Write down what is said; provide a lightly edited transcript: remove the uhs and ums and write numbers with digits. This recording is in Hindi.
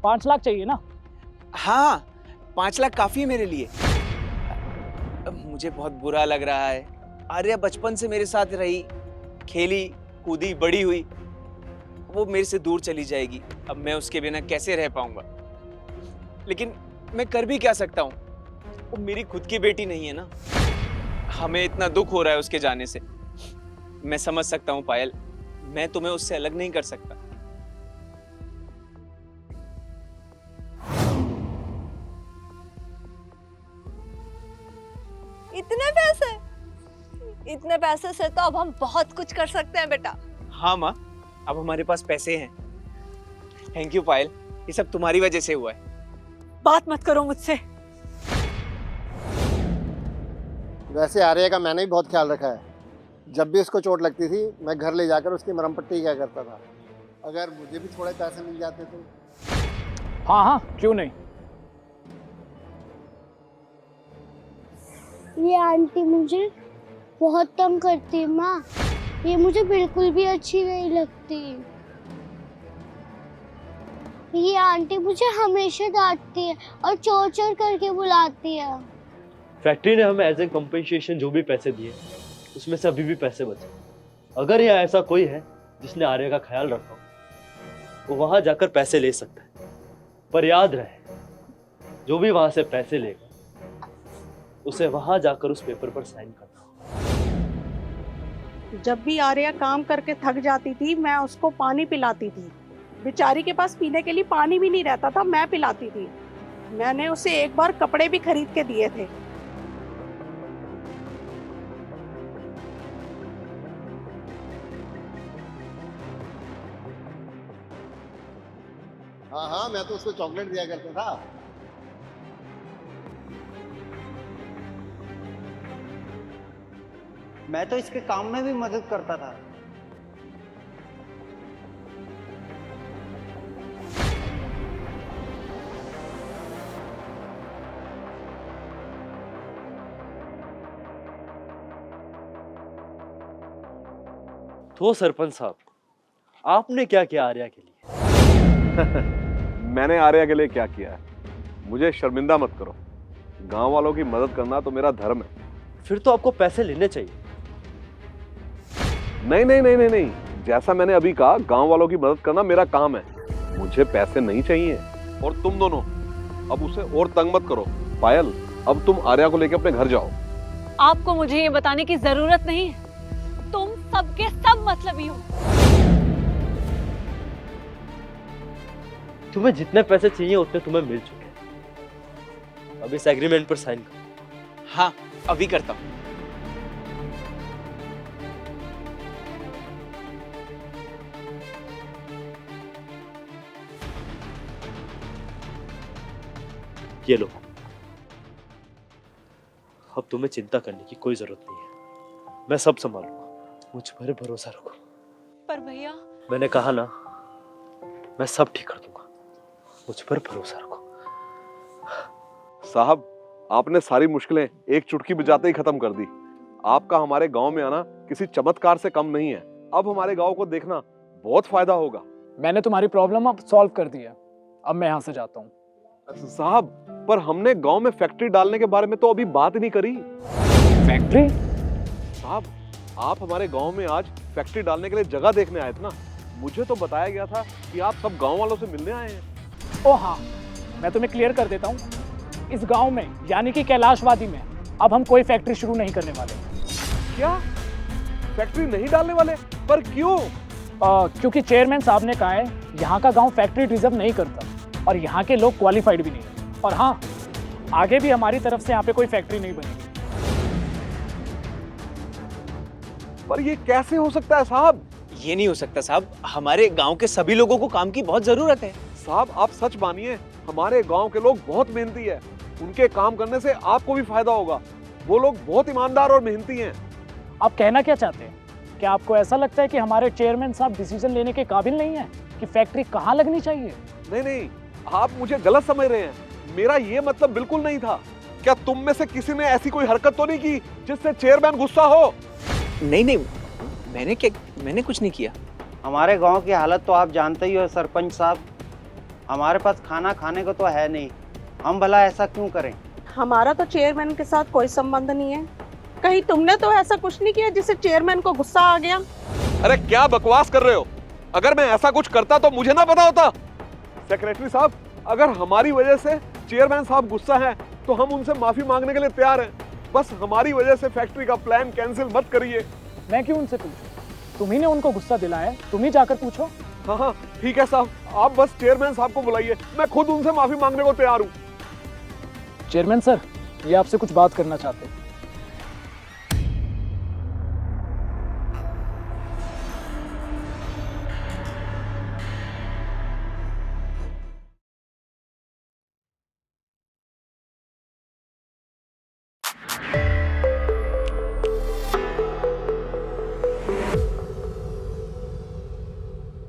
5 लाख चाहिए ना? हाँ, 5 लाख काफी है मेरे लिए। मुझे बहुत बुरा लग रहा है। आर्या बचपन से मेरे साथ रही, खेली कूदी बड़ी हुई, वो मेरे से दूर चली जाएगी। अब मैं उसके बिना कैसे रह पाऊंगा? लेकिन मैं कर भी क्या सकता हूँ? वो मेरी खुद की बेटी नहीं है ना। हमें इतना दुख हो रहा है उसके जाने से। मैं समझ सकता हूँ पायल, मैं तुम्हें उससे अलग नहीं कर सकता। इतने पैसे से तो अब हम बहुत कुछ कर सकते हैं बेटा। हाँ माँ, अब हमारे पास पैसे हैं। थैंक यू पायल, ये सब तुम्हारी वजह से हुआ है। बात मत करो मुझसे। वैसे आर्या का मैंने भी बहुत ख्याल रखा है। जब भी उसको चोट लगती थी मैं घर ले जाकर उसकी मरहम पट्टी किया करता था। अगर मुझे भी थोड़े पैसे मिल जाते तो। हाँ हाँ, क्यों नहीं। ये आंटी मुझे बहुत तंग करती है माँ। ये मुझे बिल्कुल भी अच्छी नहीं लगती। ये आंटी मुझे हमेशा डांटती है और चोर चोर करके बुलाती है। फैक्ट्री ने हमें एज ए कंपनसेशन जो भी पैसे दिए उसमें से अभी भी पैसे बचे। अगर यहाँ ऐसा कोई है जिसने आर्या का ख्याल रखा हो वो वहां जाकर पैसे ले सकता है, पर याद रहे जो भी वहां से पैसे लेगा उसे वहां जाकर उस पेपर पर साइन करना। जब भी आर्या काम करके थक जाती थी मैं उसको पानी पिलाती थी। बेचारी के पास पीने के लिए पानी भी नहीं रहता था, मैं पिलाती थी। मैंने उसे एक बार कपड़े भी खरीद के दिए थे। हाँ हाँ, मैं तो उसको चॉकलेट दिया करता था। मैं तो इसके काम में भी मदद करता था। तो सरपंच साहब, आपने क्या किया आर्या के लिए? मैंने आर्या के लिए क्या किया है? मुझे शर्मिंदा मत करो। गांव वालों की मदद करना तो मेरा धर्म है। फिर तो आपको पैसे लेने चाहिए। नहीं नहीं नहीं नहीं नहीं, जैसा मैंने अभी कहा, गांव वालों की मदद करना मेरा काम है। मुझे पैसे नहीं चाहिए। और तुम दोनों अब उसे और तंग मत करो। पायल, अब तुम आर्या को लेकर अपने घर जाओ। आपको मुझे ये बताने की जरूरत नहीं है, तुम सबके सब मतलबी हो। तुम्हें जितने पैसे चाहिए उतने तुम्हें मिल चुके हैं। अब इस एग्रीमेंट पर साइन करो। हाँ, अभी करता हूँ। ये लो। अब तुम्हें चिंता करने की कोई जरूरत नहीं है, मैं सब संभालूंगा। मुझ पर भरोसा रखो। पर भैया, मैंने कहा ना, मैं सब ठीक कर दूंगा। मुझ पर भरोसा रखो। साहब, आपने सारी मुश्किलें एक चुटकी बजाते ही खत्म कर दी। आपका हमारे गांव में आना किसी चमत्कार से कम नहीं है। अब हमारे गांव को देखना बहुत फायदा होगा। मैंने तुम्हारी प्रॉब्लम अब सॉल्व कर दी है। अब मैं यहाँ से जाता हूँ। साहब, पर हमने गांव में फैक्ट्री डालने के बारे में तो अभी बात ही नहीं करी। फैक्ट्री? साहब, आप हमारे गांव में आज फैक्ट्री डालने के लिए जगह देखने आए थे ना? मुझे तो बताया गया था कि आप सब गांव वालों से मिलने आए हैं। ओ हाँ, मैं तुम्हें क्लियर कर देता हूँ। इस गांव में यानी कि कैलाशवादी में अब हम कोई फैक्ट्री शुरू नहीं करने वाले। क्या? फैक्ट्री नहीं डालने वाले? पर क्यों? क्योंकि चेयरमैन साहब ने कहा है यहाँ का गांव फैक्ट्री डिजर्व नहीं करता और यहाँ के लोग क्वालिफाइड भी नहीं है। और हाँ, आगे भी हमारी तरफ से यहाँ पे कोई फैक्ट्री नहीं बनेगी। पर ये कैसे हो सकता है साहब? ये नहीं हो सकता साहब, हमारे गांव के सभी लोगों को काम की बहुत जरूरत है। साहब, आप सच मानिए, हमारे गांव के लोग बहुत मेहनती है। उनके काम करने से आपको भी फायदा होगा। वो लोग बहुत ईमानदार और मेहनती हैं। आप कहना क्या चाहते हैं? क्या आपको ऐसा लगता है कि हमारे चेयरमैन साहब डिसीजन लेने के काबिल नहीं है कि फैक्ट्री कहाँ लगनी चाहिए? नहीं नहीं, आप मुझे गलत समझ रहे हैं। मेरा ये मतलब बिल्कुल नहीं था। क्या तुम में से किसी ने ऐसी कोई हरकत तो नहीं की जिससे चेयरमैन गुस्सा हो? नहीं नहीं, मैंने कुछ नहीं किया। हमारे गांव की हालत तो आप जानते ही हो सरपंच साहब। हमारे पास खाना खाने को तो है नहीं, हम भला ऐसा क्यों करें? हमारा तो चेयरमैन के साथ कोई संबंध नहीं है। कहीं तुमने तो ऐसा कुछ नहीं किया जिससे चेयरमैन को गुस्सा आ गया? अरे क्या बकवास कर रहे हो? अगर मैं ऐसा कुछ करता तो मुझे ना पता होता। सेक्रेटरी साहब, अगर हमारी वजह से चेयरमैन साहब गुस्सा हैं तो हम उनसे माफी मांगने के लिए तैयार हैं। बस हमारी वजह से फैक्ट्री का प्लान कैंसिल मत करिए। मैं क्यों उनसे पूछूं? तुम ही ने उनको गुस्सा दिलाया, तुम ही जाकर पूछो। हाँ हाँ ठीक है साहब, आप बस चेयरमैन साहब को बुलाइए, मैं खुद उनसे माफी मांगने को तैयार हूँ। चेयरमैन सर, ये आपसे कुछ बात करना चाहते हैं।